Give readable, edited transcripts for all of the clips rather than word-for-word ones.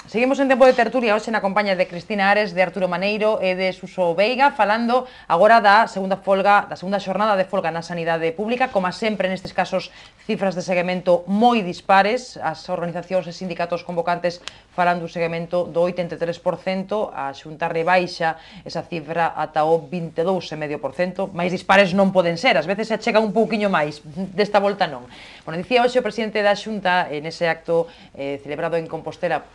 Seguimos en tempo de tertulia hoxe na compañía de Cristina Ares, de Arturo Maneiro e de Suso Veiga, falando agora da segunda xornada de folga na sanidade pública. Como sempre, nestes casos, cifras de seguimento moi dispares. As organizacións e sindicatos convocantes falan dun seguimento do 83%, a Xunta rebaixa esa cifra ata o 22,5%. máis dispares non poden ser, ás veces se achega un pouquiño máis, desta volta non. Bueno, dicía hoxe o presidente da Xunta, nese acto celebrado en Compostela,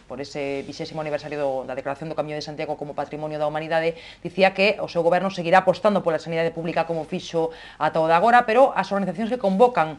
por ese 20º aniversario da Declaración do Camiño de Santiago como Patrimonio da Humanidade, dicía que o seu goberno seguirá apostando pola sanidade pública como fixo ata o de agora, pero as organizacións que convocaron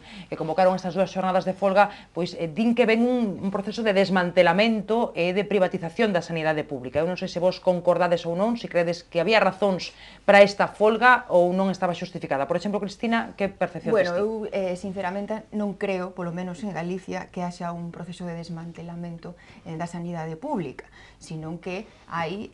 estas dúas xornadas de folga, pois din que ven un proceso de desmantelamento e de privatización da sanidade pública. Eu non sei se vos concordades ou non, se credes que había razóns para esta folga ou non estaba xustificada. Por exemplo, Cristina, que percepción tes ti? Bueno, eu sinceramente non creo, polo menos en Galicia, que haxa un proceso de desmantelamento da sanidade pública, sino que hai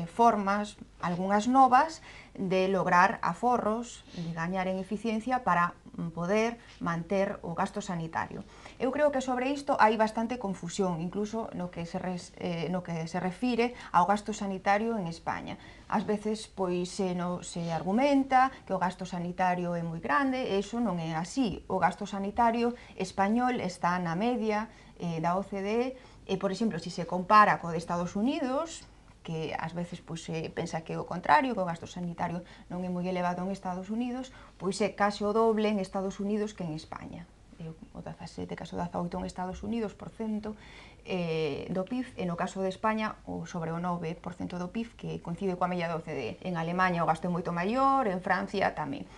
formas, algunhas novas, de lograr aforros, de gañar en eficiencia para poder manter o gasto sanitario. Eu creo que sobre isto hai bastante confusión, incluso no que se refire ao gasto sanitario en España. Ás veces pois se argumenta que o gasto sanitario é moi grande, e iso non é así. O gasto sanitario español está na media da OCDE, e, por exemplo, se se compara co de Estados Unidos, que ás veces se pensa que é o contrario, que o gasto sanitario non é moi elevado en Estados Unidos, pois é case o doble en Estados Unidos que en España. O 17, caso 18 en Estados Unidos por cento do PIB, e no caso de España sobre o 9% do PIB, que coincide coa media da OCDE. En Alemanha o gasto é moito maior, en Francia tamén.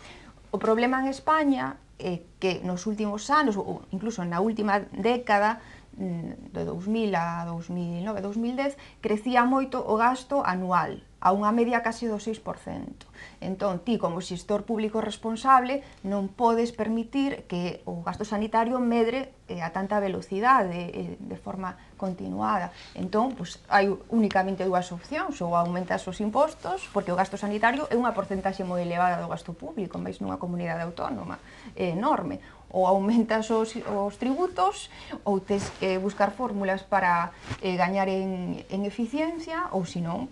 O problema en España é que nos últimos anos, ou incluso na última década, de 2000 a 2009-2010, crecía moito o gasto anual, a unha media case do 6%. Entón, ti, como xestor público responsable, non podes permitir que o gasto sanitario medre a tanta velocidade, de forma continuada. Entón, hai únicamente dúas opcións: ou aumentas os impostos, porque o gasto sanitario é unha porcentaxe moi elevada do gasto público, máis nunha comunidade autónoma enorme, ou aumentas os tributos, ou tes que buscar fórmulas para gañar en eficiencia, ou senón,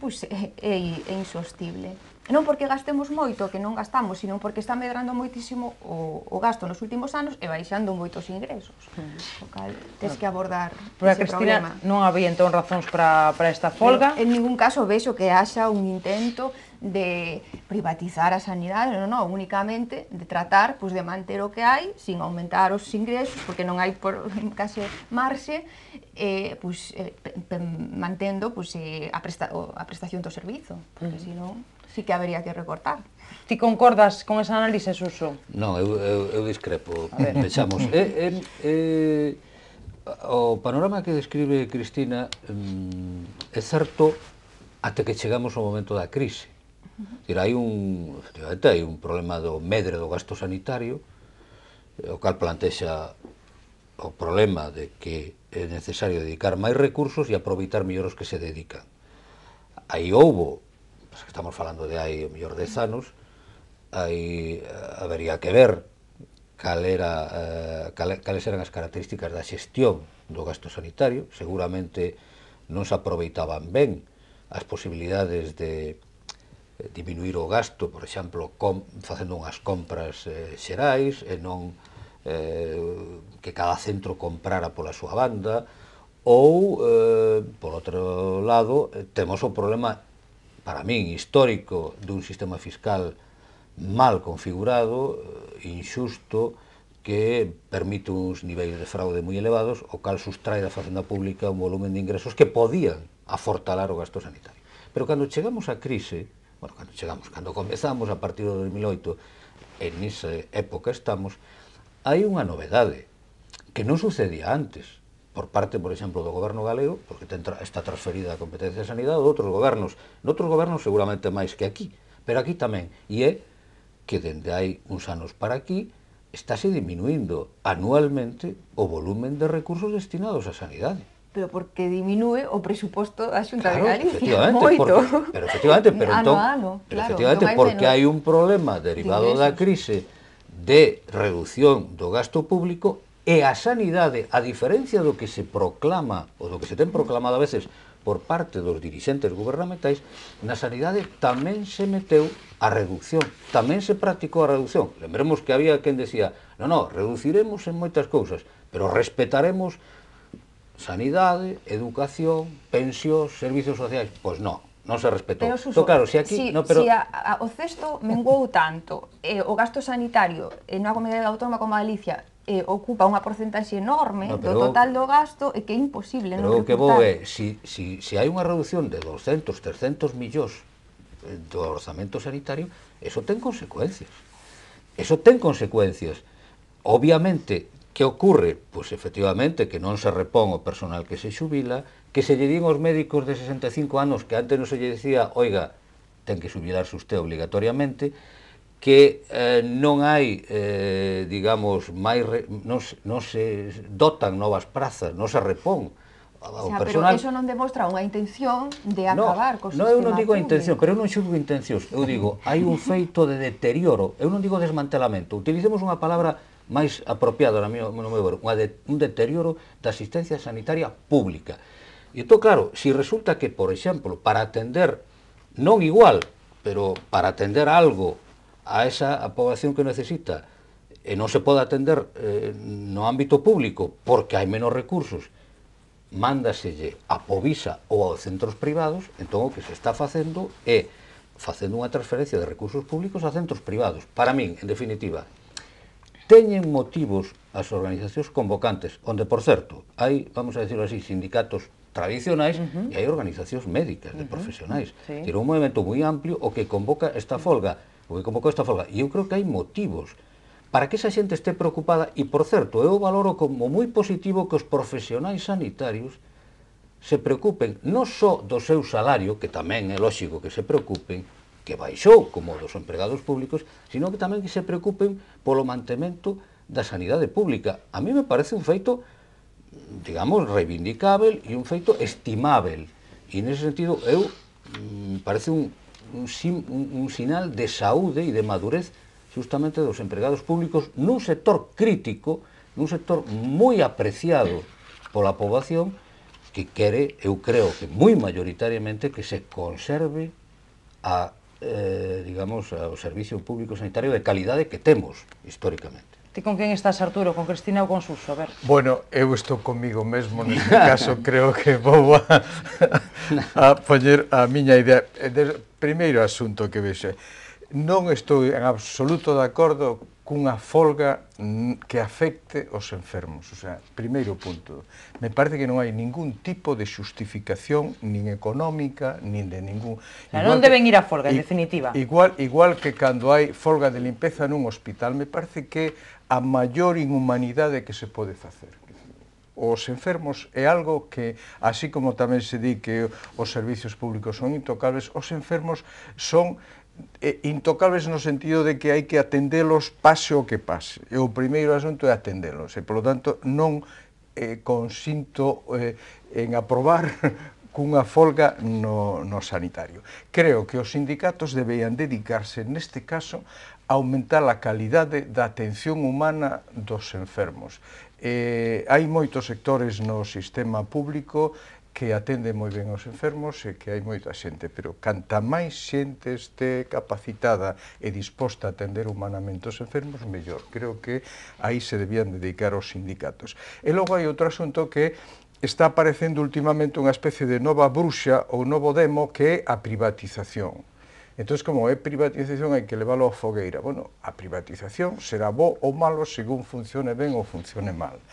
é insostible. Non porque gastemos moito, que non gastamos, sino porque está medrando moitísimo o gasto nos últimos anos e baixando moitos ingresos. O cal, tes que abordar ese problema. Cristina, non había entón razóns para esta folga? En ningún caso vexo que haxa un intento de privatizar a sanidade, non, únicamente de tratar de manter o que hai, sin aumentar os ingresos, porque non hai case marxe, mantendo a prestación do servizo, porque senón sí que habería que recortar. Ti concordas con esa análise, Suso? Non, eu discrepo. Vexamos, o panorama que describe Cristina é certo até que chegamos ao momento da crise. Efectivamente, hai un problema do medre do gasto sanitario, o cal plantexa o problema de que é necesario dedicar máis recursos e aproveitar mellor os que se dedican. Aí houbo, estamos falando de hai o mellor 10 anos, habería que ver cales eran as características da xestión do gasto sanitario. Seguramente non se aproveitaban ben as posibilidades de diminuir o gasto, por exemplo, facendo unhas compras xerais, e non que cada centro comprara pola súa banda, ou, por outro lado, temos o problema, para min, histórico, dun sistema fiscal mal configurado, injusto, que permite uns niveis de fraude moi elevados, o cal sustrae da facenda pública un volumen de ingresos que podían afortalar o gasto sanitario. Pero cando chegamos á crise, cando comezamos a partir do 2008, en esa época estamos, hai unha novedade que non sucedía antes, por parte, por exemplo, do goberno galego, porque está transferida a competencia de sanidade, noutros gobernos seguramente máis que aquí, pero aquí tamén, e é que dende hai uns anos para aquí estáse diminuindo anualmente o volumen de recursos destinados á sanidade. Pero porque diminúe o presuposto da Xunta de Galicia, moito. Pero efectivamente, porque hai un problema derivado da crise de reducción do gasto público E a sanidade, a diferencia do que se proclama, ou do que se ten proclamado a veces por parte dos dirixentes gubernamentais, na sanidade tamén se meteu a reducción, tamén se practicou a reducción. Lembremos que había quen decía, non, reduciremos en moitas cousas, pero respetaremos sanidade, educación, pensións, servicios sociais. Pois non se respetou. Pero, Suso, claro, se aquí... o cesto menguou tanto, o gasto sanitario nunha comunidade autónoma como Galicia ocupa unha porcentaxe enorme do total do gasto e que é imposible non Pero o recortar. que vou é, se hai unha reducción de 200, 300 millóns do orzamento sanitario, eso ten consecuencias. Eso ten consecuencias. Obviamente, que ocorre? Pois efectivamente que non se repón o personal que se xubila, que se lle din aos médicos de 65 anos que antes non se lle decía, oiga, ten que xubilarse usted obligatoriamente, que non hai, digamos, non se dotan novas prazas, non se repón ao personal. Pero eso non demostra unha intención de acabar co sistema eu non digo a público. intención, pero eu non xulgo intencións. Eu digo, hai un feito de deterioro, eu non digo desmantelamento, utilicemos unha palabra máis apropiada no meu ver, un deterioro da asistencia sanitaria pública. E entón, claro, se resulta que, por exemplo, para atender, non igual, pero para atender algo a esa poboación que necesita, e non se pode atender no ámbito público porque hai menos recursos, mándaselle a Povisa ou aos centros privados, entón o que se está facendo é facendo unha transferencia de recursos públicos a centros privados. Para min, en definitiva, teñen motivos as organizacións convocantes, onde, por certo, hai, vamos a decirlo así, sindicatos tradicionais e hai organizacións médicas de profesionais. Tiene un movimento moi amplio o que convoca esta folga, e eu creo que hai motivos para que esa xente este preocupada, e, por certo, eu valoro como moi positivo que os profesionais sanitarios se preocupen non só do seu salario, que tamén é lóxico que se preocupen, que baixou como dos empregados públicos, sino que tamén que se preocupen polo mantemento da sanidade pública. A mí me parece un feito, digamos, reivindicável e un feito estimável. E nese sentido, parece un sinal de saúde e de madurez justamente dos empregados públicos nun sector crítico, nun sector moi apreciado pola poboación que quere, eu creo que moi mayoritariamente, que se conserve digamos, o servicio público sanitario de calidade que temos históricamente. Ti con quen estás, Arturo? Con Cristina ou con Suso? A ver. Bueno, eu estou comigo mesmo, neste caso creo que vou a poñer a miña idea. Primeiro asunto que vexe, non estou en absoluto de acordo cunha folga que afecte os enfermos. O sea, primeiro punto, me parece que non hai ningún tipo de xustificación, nin económica, nin de ningún... Non deben ir a folga, en definitiva. Igual que cando hai folga de limpeza nun hospital, me parece que a maior inhumanidade que se pode facer. Os enfermos é algo que, así como tamén se di que os servicios públicos son intocables, os enfermos son intocables no sentido de que hai que atendelos pase o que pase. E o primeiro asunto é atendelos, e, polo tanto, non consinto en aprobar cunha folga no sanitario. Creo que os sindicatos deberían dedicarse, neste caso, a aumentar a calidade da atención humana dos enfermos. Hai moitos sectores no sistema público que atende moi ben aos enfermos e que hai moita xente, pero canta máis xente este capacitada e disposta a atender humanamente os enfermos, mellor. Creo que aí se debían dedicar os sindicatos. E logo hai outro asunto que está aparecendo últimamente unha especie de nova bruxa ou novo demo que é a privatización. Entón, como é privatización, hai que leválo á fogueira. Bueno, a privatización será bo ou malo según funcione ben ou funcione mal.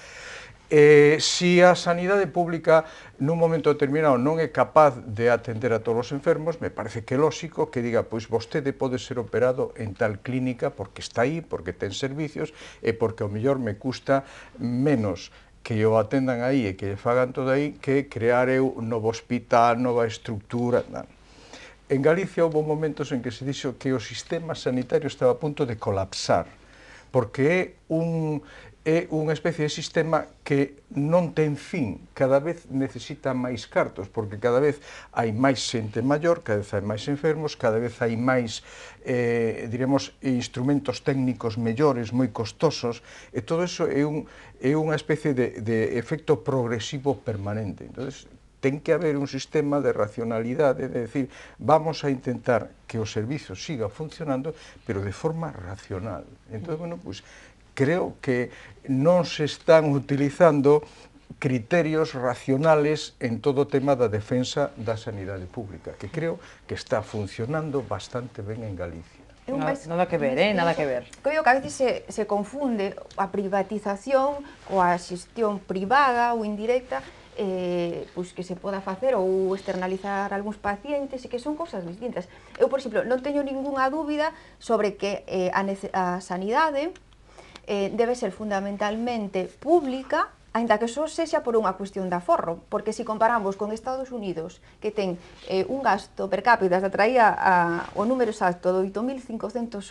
Se a sanidade pública nun momento determinado non é capaz de atender a todos os enfermos, me parece que é lóxico que diga, pois vostede pode ser operado en tal clínica porque está aí, porque ten servicios e porque ao mellor me custa menos que o atendan aí e que lle fagan todo aí que crear eu un novo hospital, nova estructura. En Galicia houve momentos en que se dixo que o sistema sanitario estaba a punto de colapsar, porque é é unha especie de sistema que non ten fin, cada vez necesita máis cartos, porque cada vez hai máis xente maior, cada vez hai máis enfermos, cada vez hai máis, diremos, instrumentos técnicos mellores, moi costosos, e todo iso é unha especie de efecto progresivo permanente. Entonces, ten que haber un sistema de racionalidade, de decir, vamos a intentar que o servizo siga funcionando, pero de forma racional. Entón, bueno, pues, creo que non se están utilizando criterios racionales en todo o tema da defensa da sanidade pública, que creo que está funcionando bastante ben en Galicia. Nada que ver, nada que ver. Creo que a veces se confunde a privatización coa xestión privada ou indirecta pois que se poda facer ou externalizar algúns pacientes e que son cousas distintas. Eu, por exemplo, non teño ningunha dúbida sobre que a sanidade debe ser fundamentalmente pública, aínda que só sexa por unha cuestión de aforro, porque se comparamos con Estados Unidos, que ten un gasto per cápita, se traía o número exacto de $8.508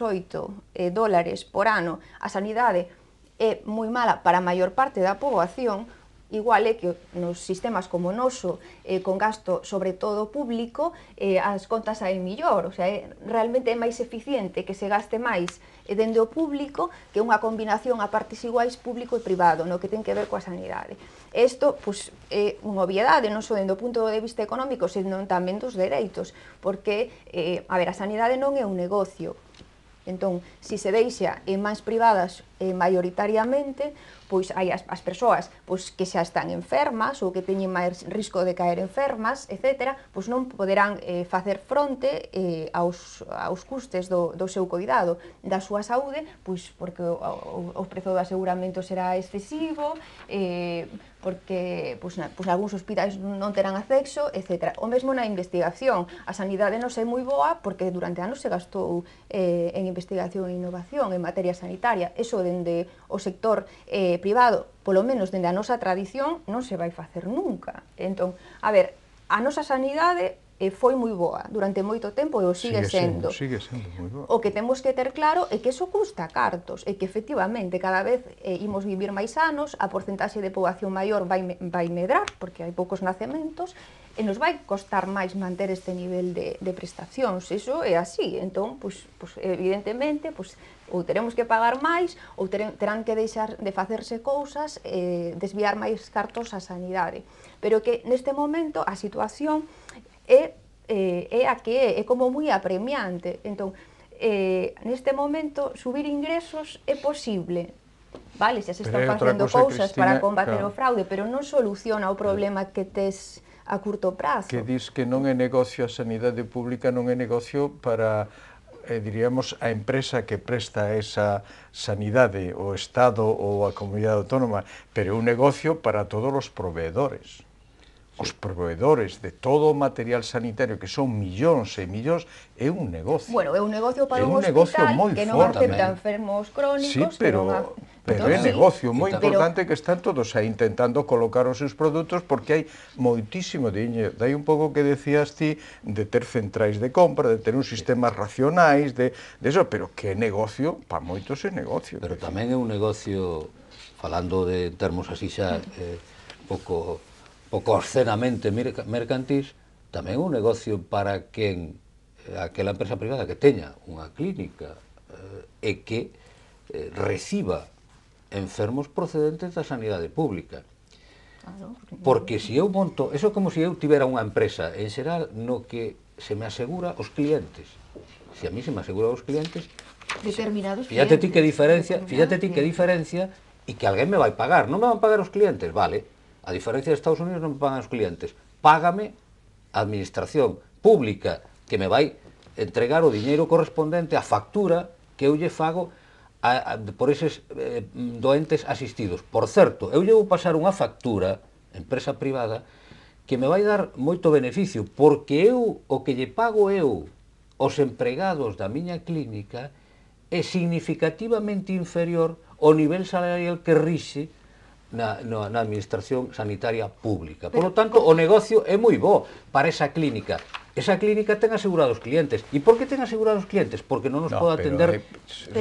por ano, a sanidade é moi mala para a maior parte da poboación, igual é que nos sistemas como o noso, con gasto sobre todo público, as contas saen millor, o sea, realmente é máis eficiente que se gaste máis dende o público que unha combinación a partes iguais público e privado, no que ten que ver coa sanidade. Isto, pois, é unha obviedade, non só dende o punto de vista económico, senón tamén dos dereitos, porque, a ver, a sanidade non é un negocio. Entón, se se deixa en mans privadas maioritariamente, pois hai as persoas que xa están enfermas ou que teñen máis risco de caer enfermas, etc., pois non poderán facer fronte aos custes do seu cuidado, da súa saúde, pois porque o prezo do aseguramento será excesivo, porque algúns hospitais non terán acceso, etc. O mesmo na investigación. A sanidade non é moi boa porque durante anos se gastou en investigación e innovación en materia sanitaria. Eso dende o sector privado, polo menos dende a nosa tradición, non se vai facer nunca. Entón, a ver, a nosa sanidade foi moi boa durante moito tempo e o sigue sendo. Sigue sendo moi boa. O que temos que ter claro é que iso custa cartos e que efectivamente cada vez imos vivir máis anos, a porcentaxe de poboación maior vai medrar porque hai poucos nacementos e nos vai costar máis manter este nivel de prestacións. Iso é así. Entón, evidentemente, ou teremos que pagar máis ou terán que deixar de facerse cousas, desviar máis cartos á sanidade. Pero que neste momento a situación é a que é como moi apremiante. Entón, neste momento, subir ingresos é posible. Vale, xa se están facendo cousas para combater o fraude, pero non soluciona o problema que tes a curto prazo. Que dis que non é negocio a sanidade pública, non é negocio para, diríamos, a empresa que presta esa sanidade, o Estado ou a comunidade autónoma, pero é un negocio para todos os proveedores. Os proveedores de todo o material sanitario, que son millóns e millóns, é un negocio. Bueno, é un negocio para un hospital que non acepta enfermos crónicos. Sí, pero é negocio moi importante que están todos aí intentando colocar os seus produtos porque hai moitísimo diñeiro. Dai un pouco que decías ti de ter centrais de compra, de ter uns sistemas racionais, de eso, pero que é negocio, para moitos é negocio. Pero tamén é un negocio, falando de termos así xa pouco obscenamente mercantis, tamén é un negocio para quen, aquela empresa privada que teña unha clínica e que reciba enfermos procedentes da sanidade pública. Porque se eu monto, eso é como se eu tivera unha empresa en xeral no que se me asegura os clientes. Se a mí se me asegura os clientes, determinados fíjate ti que diferencia e que alguén me vai pagar. Non me van pagar os clientes, vale. A diferencia de Estados Unidos non me pagan os clientes. Págame a administración pública que me vai entregar o diñeiro correspondente á factura que eu lle fago por eses doentes asistidos. Por certo, eu lle vou pasar unha factura, empresa privada, que me vai dar moito beneficio, porque eu, o que lle pago eu aos empregados da miña clínica é significativamente inferior ao nivel salarial que rixe na administración sanitaria pública. Por lo tanto, o negocio é moi bo para esa clínica. Esa clínica ten asegurados clientes. E por que ten asegurados clientes? Porque non nos pode atender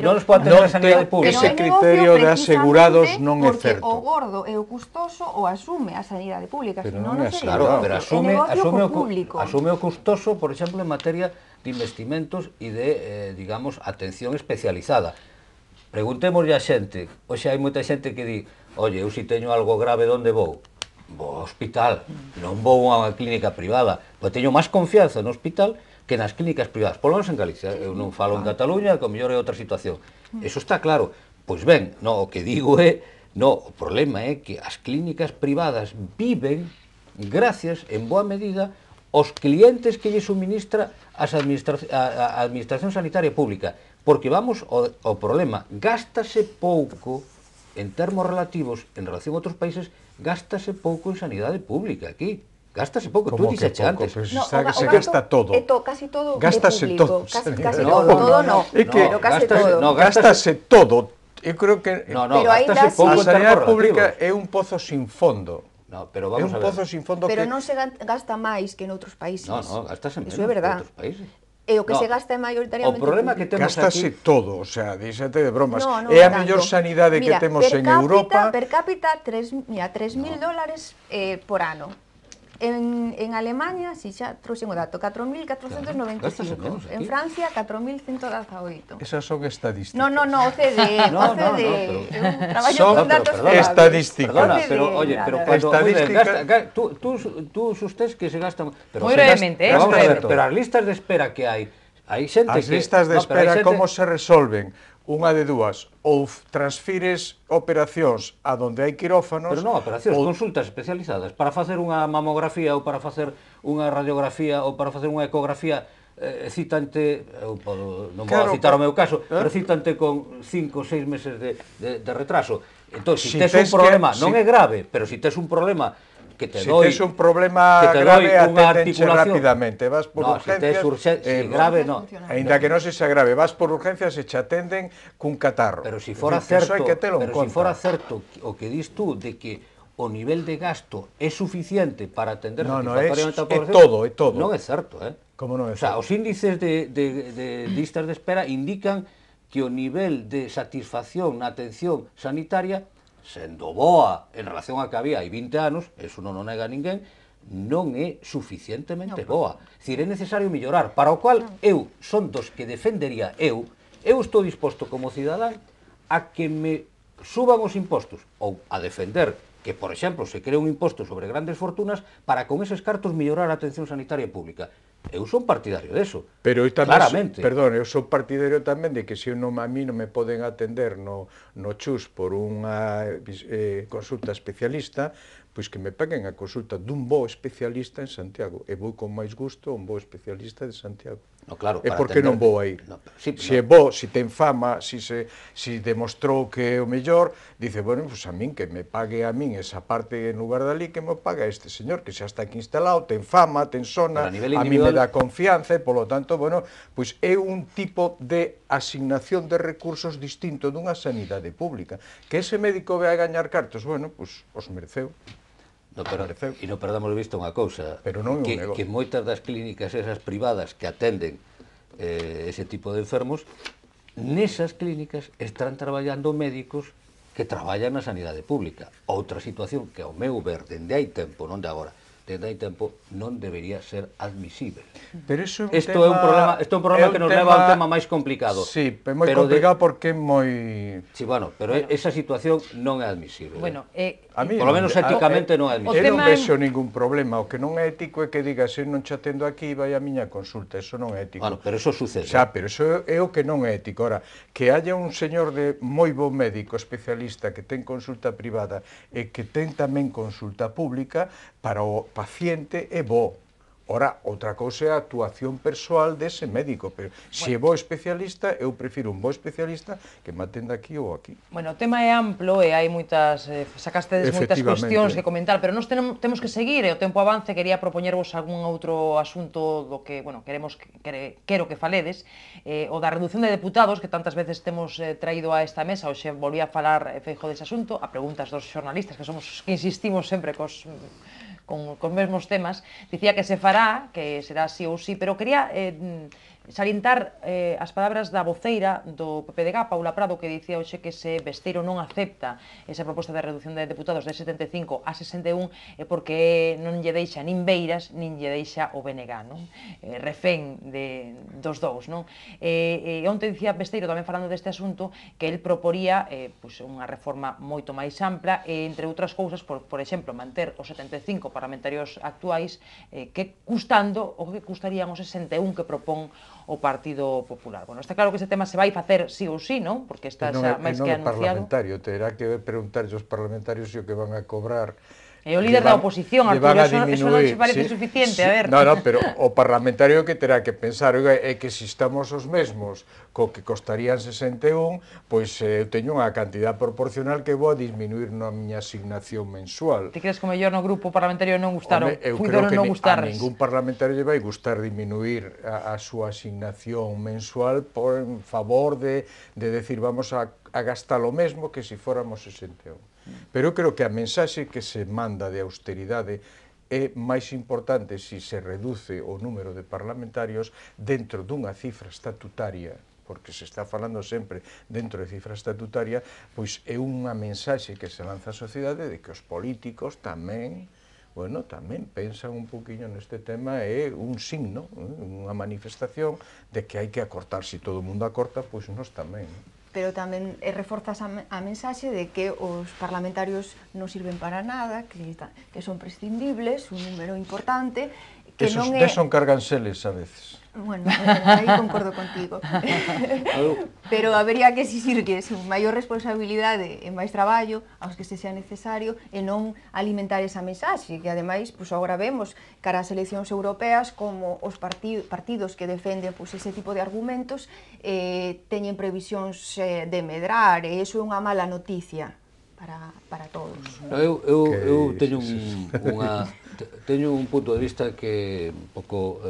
non nos pode atender a sanidade pública. Ese criterio de asegurados non é certo. Porque o gordo e o custoso o asume a sanidade pública, senón non sería. Claro, pero asume o custoso, por exemplo, en materia de investimentos e de, digamos, atención especializada. Preguntémoslle a xente, hoxe hai moita xente que di, oye, eu si teño algo grave, onde vou? Vou ao hospital, non vou a unha clínica privada, pois teño máis confianza no hospital que nas clínicas privadas, polo menos en Galicia, eu non falo en Cataluña, que o mellor é outra situación. Eso está claro. Pois ben, o que digo é, o problema é que as clínicas privadas viven gracias, en boa medida, aos clientes que lle suministra a administración sanitaria pública, porque vamos ao problema, gástase pouco en termos relativos en relación a outros países, gástase pouco en sanidade pública aquí. Gástase pouco, tú dixeche antes. Se gasta todo. Casi todo gástase de público. Casi todo. Todo no. Pero casi todo. Gástase todo. Eu creo que gástase pouco a sanidade pública é un pozo sin fondo. Pero vamos a ver. É un pozo sin fondo que... Pero non se gasta máis que noutros países. Gástase menos que noutros países. E o que se gasta é maioritariamente... O problema que temos gástase aquí... todo, o sea, díxate de bromas. É a mellor sanidade que temos en Europa. Per cápita, 3.000 dólares por ano. En Alemania, si xa trouxen o dato, 4.495. En Francia, 4.118. Esas son estadísticas. No, OCDE. Traballo con datos estadísticas. Perdona, pero, oye, pero cuando... Tú sustés que se gastan... Moi brevemente, pero as listas de espera que hai xente que... As listas de espera, como se resolven? Unha de dúas, ou transfires operacións a donde hai quirófanos... Pero non operacións, consultas especializadas para facer unha mamografía ou para facer unha radiografía ou para facer unha ecografía citante, non vou citar o meu caso, pero citante con 5 ou 6 meses de retraso. Entón, se tes un problema, non é grave, pero se tes un problema que te doi... Se tes un problema grave, aténdenche rapidamente. Vas por urgencias... grave, non. Ainda que non se xa grave, vas por urgencias e che atenden cun catarro. Pero se fora certo o que dis tú de que o nivel de gasto é suficiente para atender satisfactoriamente a población... É todo. Non é certo, Como non é certo? Os índices de listas de espera indican que o nivel de satisfacción na atención sanitaria, sendo boa en relación a que había hai 20 anos, eso non o nega ninguén, non é suficientemente boa. É dicir, é necesario mellorar, para o cual eu son dos que defendería eu estou disposto como cidadán a que me suban os impostos, ou a defender que, por exemplo, se crea un imposto sobre grandes fortunas para con eses cartos mellorar a atención sanitaria pública. Eu son partidario deso, claramente. Perdón, eu son partidario tamén de que se a mí non me poden atender no CHUS por unha consulta especialista, pois que me paguen a consulta dun bo especialista en Santiago. E vou con máis gusto a un bo especialista de Santiago. Claro, e por que non vou a ir? Se é bo, se ten fama, se demostrou que é o mellor, dice, bueno, pues a min que me pague a min esa parte en lugar dali, que me paga este señor, que xa está aquí instalado, ten fama, ten sona, a mí me dá confianza, e polo tanto, bueno, pues é un tipo de asignación de recursos distinto dunha sanidade pública. Que ese médico vai a gañar cartos, bueno, pues os mereceu. E non perdamos de vista unha cousa, que moitas das clínicas esas privadas que atenden ese tipo de enfermos, nesas clínicas están traballando médicos que traballan na sanidade pública. Outra situación que, ao meu ver, dende hai tempo, non de agora, dende hai tempo, non debería ser admisible. Pero isto é un problema que nos leva a un tema máis complicado. Sí, é moi complicado porque é moi... Sí, bueno, pero esa situación non é admisible. Bueno, por lo menos éticamente non é admisible. Eu non vexo ningún problema. O que non é ético é que digas, se non che atendo aquí, vai a miña consulta. Eso non é ético. Bueno, pero eso sucede. Xa, pero eso é o que non é ético. Ora, que haya un señor de moi bo médico especialista que ten consulta privada e que ten tamén consulta pública, para o paciente é bo. Ora, outra cousa é a actuación persoal dese médico, pero se é bo especialista, eu prefiro un bo especialista que me atenda aquí ou aquí. Bueno, o tema é amplo e hai moitas, sacastedes moitas cuestións que comentar, pero nós temos que seguir e o tempo avance. Quería propoñervos algún outro asunto do que, bueno, quero que faledes, o da reducción de deputados, que tantas veces temos traído a esta mesa. Hoxe volví a falar, Feijóo, dese asunto, a preguntas dos xornalistas, que somos que insistimos sempre cos mesmos temas. Dicía que se fará, que será sí ou sí, pero quería salientar as palabras da voceira do PPDG, Paula Prado, que dicía hoxe que se Besteiro non acepta esa proposta de reducción de deputados de 75 a 61 porque non lle deixa nin Beiras nin lle deixa o BNG, non? Refén dos dous, non? Onte dicía Besteiro, tamén falando deste asunto, que el proporía unha reforma moito máis ampla e, entre outras cousas, por exemplo, manter os 75 parlamentarios actuais que custando o que custarían os 61 que propón o Partido Popular. Bueno, está claro que ese tema se vai facer sí ou sí, non? Porque está xa máis que anunciado. Parlamentario, terá que preguntar aos parlamentarios o que van a cobrar. E o líder da oposición, Arturo, eso non se parece suficiente, a ver. Non, pero o parlamentario que terá que pensar é que se estamos os mesmos co que costarían 61, pois eu teño unha cantidad proporcional que vou a disminuir na miña asignación mensual. Ti crees que o mellor no grupo parlamentario non gustaron? Eu creo que a ningún parlamentario lle vai gustar disminuir a súa asignación mensual por en favor de decir vamos a gastar o mesmo que se fóramos 61. Pero eu creo que a mensaxe que se manda de austeridade é máis importante se se reduce o número de parlamentarios dentro dunha cifra estatutaria, porque se está falando sempre dentro de cifra estatutaria, pois é unha mensaxe que se lanza á sociedade de que os políticos tamén, bueno, tamén pensan un poquinho neste tema, é un signo, unha manifestación de que hai que acortar. Se todo o mundo acorta, pois nós tamén. Pero tamén reforzas a mensaxe de que os parlamentarios non sirven para nada, que son prescindibles, un número importante, que non é... Deson carganseles a veces. Bueno, aí concordo contigo. Pero habería que exixirlles maior responsabilidade e máis traballo aos que se sea necesario e non alimentar esa mensaxe, que ademais, agora vemos cara ás eleccións europeas como os partidos que defenden ese tipo de argumentos teñen previsións de medrar, e iso é unha mala noticia para todos. Eu teño un punto de vista que un pouco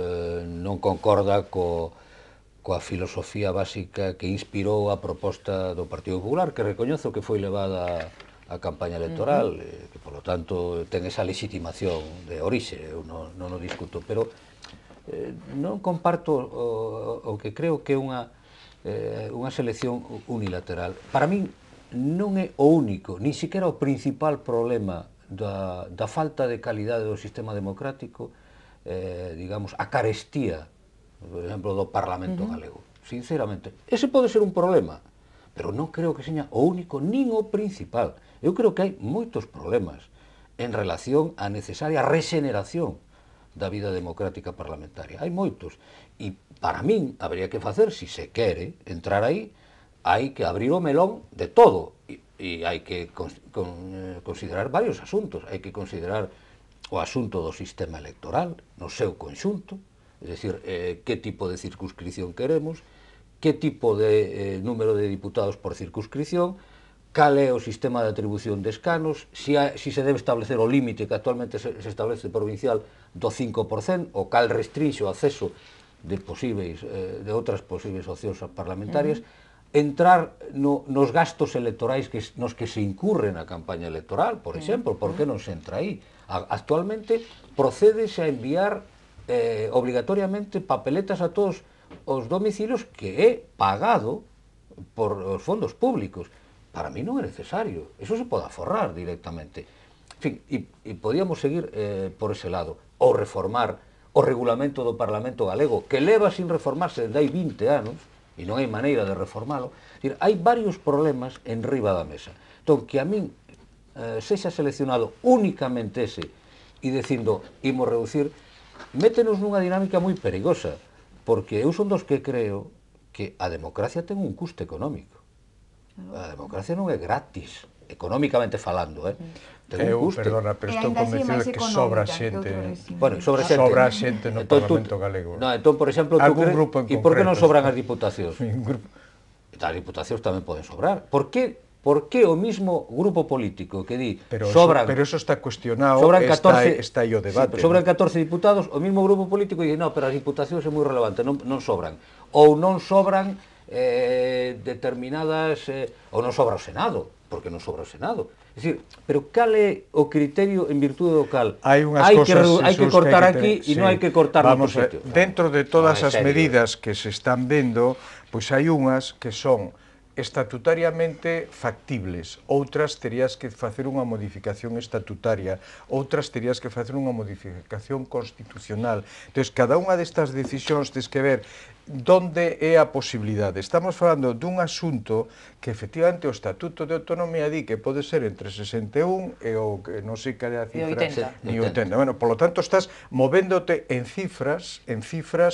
non concorda coa filosofía básica que inspirou a proposta do Partido Popular, que recoñezo que foi levada a campaña electoral, que, por lo tanto, ten esa legitimación de orixe, eu non o discuto, pero non comparto o que creo que é unha selección unilateral. Para min, non é o único, ni siquiera o principal problema da falta de calidade do sistema democrático, digamos, a carestía, por exemplo, do Parlamento galego. Sinceramente, ese pode ser un problema, pero non creo que seña o único, nin o principal. Eu creo que hai moitos problemas en relación á necesaria regeneración da vida democrática parlamentaria. Hai moitos. E para min, habería que facer, se se quere entrar aí, hai que abrir o melón de todo e hai que considerar varios asuntos. Hai que considerar o asunto do sistema electoral no seu conxunto, é dicir, que tipo de circunscripción queremos, que tipo de número de diputados por circunscripción, cal é o sistema de atribución de escanos, se se debe establecer o límite que actualmente se establece provincial do 5%, o cal restrinxe o acceso de outras posibles opcións parlamentarias, entrar nos gastos electorais nos que se incurre na campaña electoral, por exemplo, por que non se entra aí? Actualmente procédese a enviar obligatoriamente papeletas a todos os domicilios que é pagado por os fondos públicos. Para mí non é necesario, eso se pode aforrar directamente. En fin, e podíamos seguir por ese lado, ou reformar o regulamento do Parlamento galego, que leva sin reformarse desde hai 20 anos, e non hai maneira de reformalo. Hai varios problemas en riba da mesa. Entón, que a min sexa seleccionado únicamente ese e dicindo, imos reducir, métenos nunha dinámica moi perigosa, porque eu son dos que creo que a democracia ten un custo económico. A democracia non é gratis, económicamente falando, ten un custe. Perdona, pero E estou aínda así é convencido máis de que sobra económica que xente. outro réxime. Bueno, sobra xente. Sobra xente no Entón, Parlamento galego. No, entón, por exemplo, Algún grupo en e por que non concreto, sobran está. as diputacións? Un grupo. As diputacións tamén poden sobrar. Por que o mismo grupo político que di Pero sobran... pero eso está cuestionado, sobran 14, está aí o debate. Sí, sobran ¿no? 14 diputados, o mismo grupo político di, no, pero as diputacións é moi relevante, non sobran. Ou non sobran determinadas... ou non sobra o Senado, porque non sobra o Senado. É dicir, pero cal é o criterio en virtude do cal Hai que cortar aquí e non hai que cortar no outro sitio? Dentro de todas as serio. medidas que se están vendo, pois hai unhas que son estatutariamente factibles, outras terías que facer unha modificación estatutaria, outras terías que facer unha modificación constitucional. Entón, cada unha destas decisións tens que ver donde é a posibilidade. Estamos falando dun asunto que efectivamente o Estatuto de Autonomía di que pode ser entre 61 e o que non sei cal é a cifra, E 80. E 80. Bueno, polo tanto estás movéndote en cifras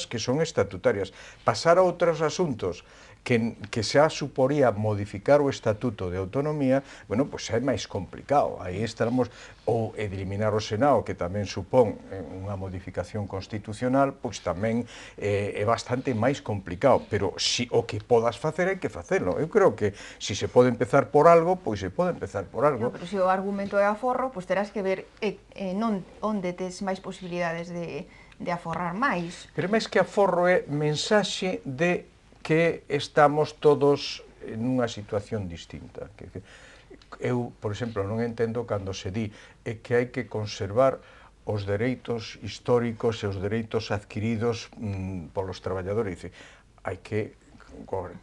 que son estatutarias. Pasar a outros asuntos que xa suporía modificar o Estatuto de Autonomía, bueno, pois é máis complicado. Aí estamos, ou eliminar o Senado, que tamén supón unha modificación constitucional, pois tamén é bastante máis complicado, pero si o que podas facer hai que facelo. Eu creo que si se pode empezar por algo, pois se pode empezar por algo. No, pero se o argumento é aforro, pois terás que ver non onde tes máis posibilidades de aforrar máis. Pero máis que aforro é mensaxe de que estamos todos nunha situación distinta. Eu, por exemplo, non entendo cando se di que hai que conservar os dereitos históricos e os dereitos adquiridos polos traballadores. Dice, hai que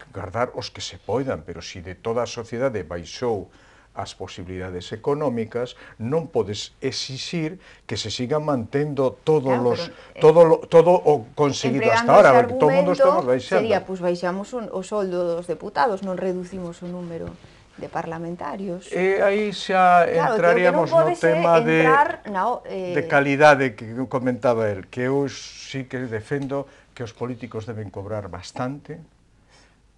guardar os que se poidan, pero se de toda a sociedade baixou as posibilidades económicas, non podes exixir que se sigan mantendo todo o conseguido hasta ahora, porque todo o mundo estamos baixando. Sería, pois baixamos o soldo dos deputados, non reducimos o número de parlamentarios. E aí xa entraríamos no tema de calidade que comentaba el, que eu sí que defendo que os políticos deben cobrar bastante.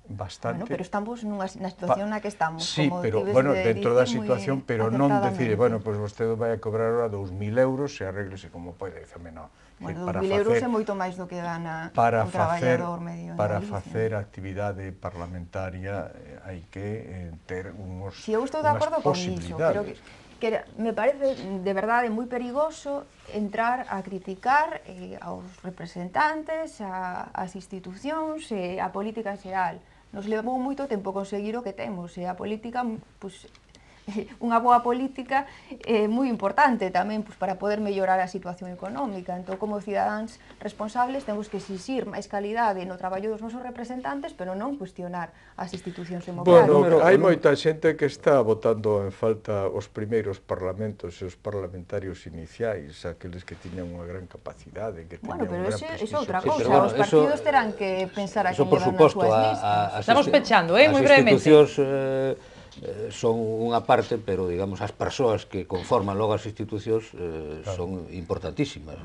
Bueno, pero estamos na situación na que estamos. Sí, pero, bueno, dentro da situación, pero non decir, bueno, pois vostede vai a cobrar ahora 2.000 euros e arréglese como pode. Diceme, non. Bueno, 2.000 euros é moito máis do que gana un traballador medio. Para facer actividade parlamentaria hai que ter unhas posibilidades. Si eu estou de acordo con iso, pero que me parece de verdade moi perigoso entrar a criticar aos representantes, ás institucións e a política en xeral. Nos levou moito tempo conseguir o que temos e a política, pois, unha boa política é moi importante tamén para poder mellorar a situación económica. Entón, como cidadáns responsables, temos que exixir máis calidade no traballo dos nosos representantes, pero non cuestionar as institucións democráticas. Bueno, hai moita xente que está votando en falta os primeiros parlamentos e os parlamentarios iniciais, aqueles que tiñan unha gran capacidade, que tiñan un gran prestigio. Bueno, pero iso é outra cousa, os partidos terán que pensar a quen levan nas súas listas. Estamos pechando, moi brevemente. As institucións son unha parte, pero, digamos, as persoas que conforman logo as institucións son importantísimas.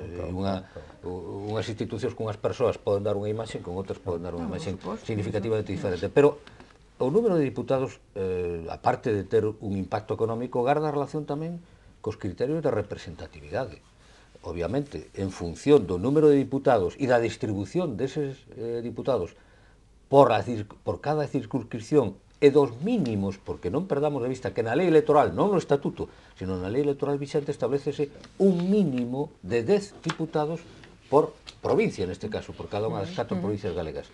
Unhas institucións con as persoas poden dar unha imaxe, con outras poden dar unha imaxe significativamente diferente. Pero o número de diputados, aparte de ter un impacto económico, garda relación tamén cos criterios de representatividade. Obviamente, en función do número de diputados e da distribución deses diputados por cada circunscripción e dos mínimos, porque non perdamos de vista que na lei electoral, non no estatuto, sino na lei electoral vixente establecese un mínimo de 10 diputados por provincia, neste caso, por cada unha das 4 provincias galegas.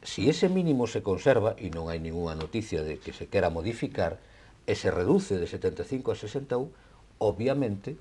Si ese mínimo se conserva, e non hai ninguna noticia de que se quera modificar, e se reduce de 75 a 61, obviamente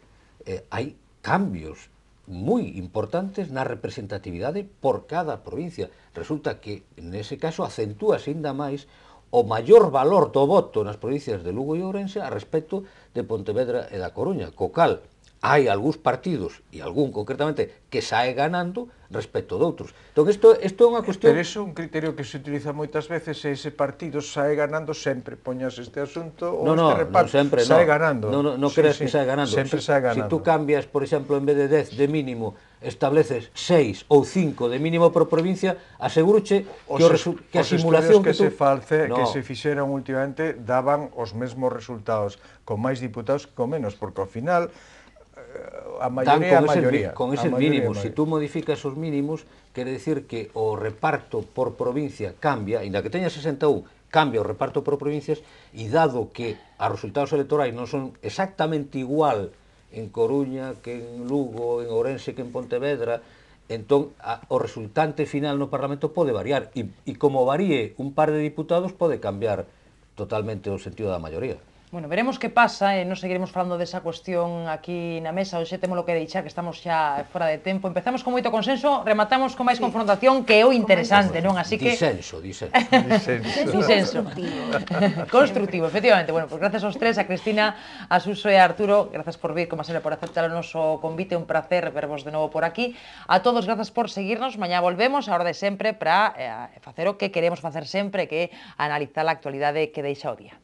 hai cambios moi importantes na representatividade por cada provincia. Resulta que, nese caso, acentúase ainda máis o maior valor do voto nas provincias de Lugo e Ourense a respecto de Pontevedra e da Coruña, co cal hai algúns partidos, e algún concretamente, que sae ganando respecto de outros. Entón, isto é unha cuestión... Pero iso é un criterio que se utiliza moitas veces, e ese partido sae ganando sempre, poñas este asunto ou este reparto, sempre, sae ganando. Non creas que sae ganando. Sempre sae Se ganando. tú cambias, por exemplo, en vez de 10 de mínimo, estableces 6 ou 5 de mínimo por provincia, aseguroche que a simulación que se fixeron últimamente daban os mesmos resultados con máis diputados que con menos, porque ao final a maioría é a maioría. Con eses mínimos, se tú modificas os mínimos, quere dicir que o reparto por provincia cambia, ainda que teña 61, cambia o reparto por provincias, e dado que os resultados electorais non son exactamente igual en Coruña que en Lugo, en Ourense que en Pontevedra, entón o resultante final no Parlamento pode variar, e como varíe un par de diputados pode cambiar totalmente o sentido da maioría. Bueno, veremos que pasa e nos seguiremos falando desa cuestión aquí na mesa. Hoxe temos lo que deixar, que estamos xa fora de tempo. Empezamos con moito consenso, rematamos con máis confrontación, que é o interesante, non? Así que... Disenso. Constructivo, efectivamente. Bueno, pues gracias aos tres, a Cristina, a Suso e a Arturo. Gracias por vir, como sempre, por aceptar o noso convite. Un placer vervos de novo por aquí. A todos, gracias por seguirnos. Mañá volvemos, a hora de sempre, para facer o que queremos facer sempre, que é analizar a actualidade que deixa o día.